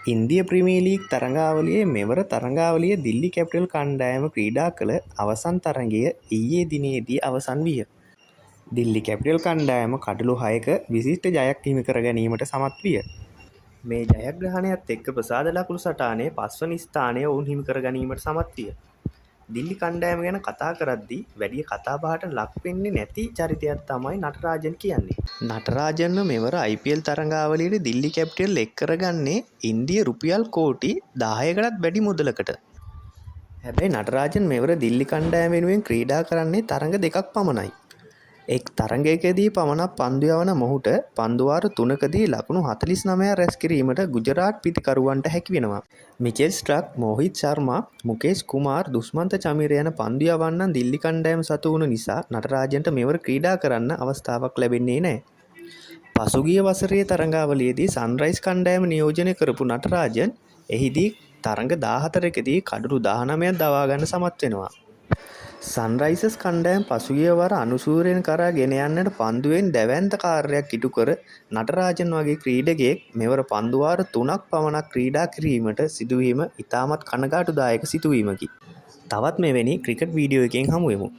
ඉන්දිය premier league තරඟාවලියේ මෙවර තරඟාවලිය Delhi capital කණ්ඩායම ක්‍රීඩා කළ අවසන් තරඟය ඊයේ දිනේදී අවසන් විය. දිල්ලි කැපිටල් කණ්ඩායම කඩලු 6ක විශිෂ්ට ජයක් හිමි කර ගැනීමට සමත් විය. මේ ජයග්‍රහණයත් එක්ක ප්‍රසාද ලකුණු සටහනේ 5 වන ස්ථානය ඔවුන් හිමි කර ගැනීමට සමත් විය. දිල්ලි කණ්ඩායම ගැන කතා කරද්දී වැඩි කතාබහට ලක් වෙන්නේ නැති චරිතයක් තමයි නටරාජන් කියන්නේ. නටරාජන්ව මෙවර IPL තරඟාවලියට දිල්ලි කැපිටල් එක් කරගන්නේ ඉන්දිය රුපියල් කෝටි 10කටත් වැඩි මුදලකට. හැබැයි නටරාජන් මෙවර දිල්ලි කණ්ඩායම වෙනුවෙන් ක්‍රීඩා කරන්නේ තරඟ දෙකක් පමණයි. එක් තරඟයකදී පමණක් පන්දු යවන මොහුට පන්දුවාර 3කදී ලකුණු 49ක් රැස් කිරීමට ගුජරාට් පිතිකරුවන්ට හැකි වෙනවා. මිචෙල් ස්ට්‍රක්, මොහිත් ශර්මා, මුකේෂ් කුමාර්, දුෂ්මන්ත චමීර යන පන්දු යවන්නන් දිල්ලි කණ්ඩායම සතු වුණු නිසා නටරාජන්ට මෙවර ක්‍රීඩා කරන්න අවස්ථාවක් ලැබෙන්නේ නැහැ. පසුගිය වසරේ තරඟාවලියේදී සන්රයිස් කණ්ඩායම නියෝජනය කරපු නටරාජන් එහිදී තරඟ 14කදී කඩලු 19ක් දවා ගන්න සමත් වෙනවා. සන්රයිසර්ස් කණ්ඩායම පසුගිය වර අනුශූරයෙන් කරා ගෙන යන්නට පන්දුවෙන් දැවැන්ත කාර්යයක් ඉටු කර නටරාජන් වගේ ක්‍රීඩකයෙක් මෙවර පන්දුවාර 3ක් පමණක් ක්‍රීඩා කිරීමට සිදුවීම ඉතාමත් කනගාටුදායක සිදුවීමකි. තවත් මෙවැනි ක්‍රිකට් වීඩියෝ එකකින් හමු වෙමු.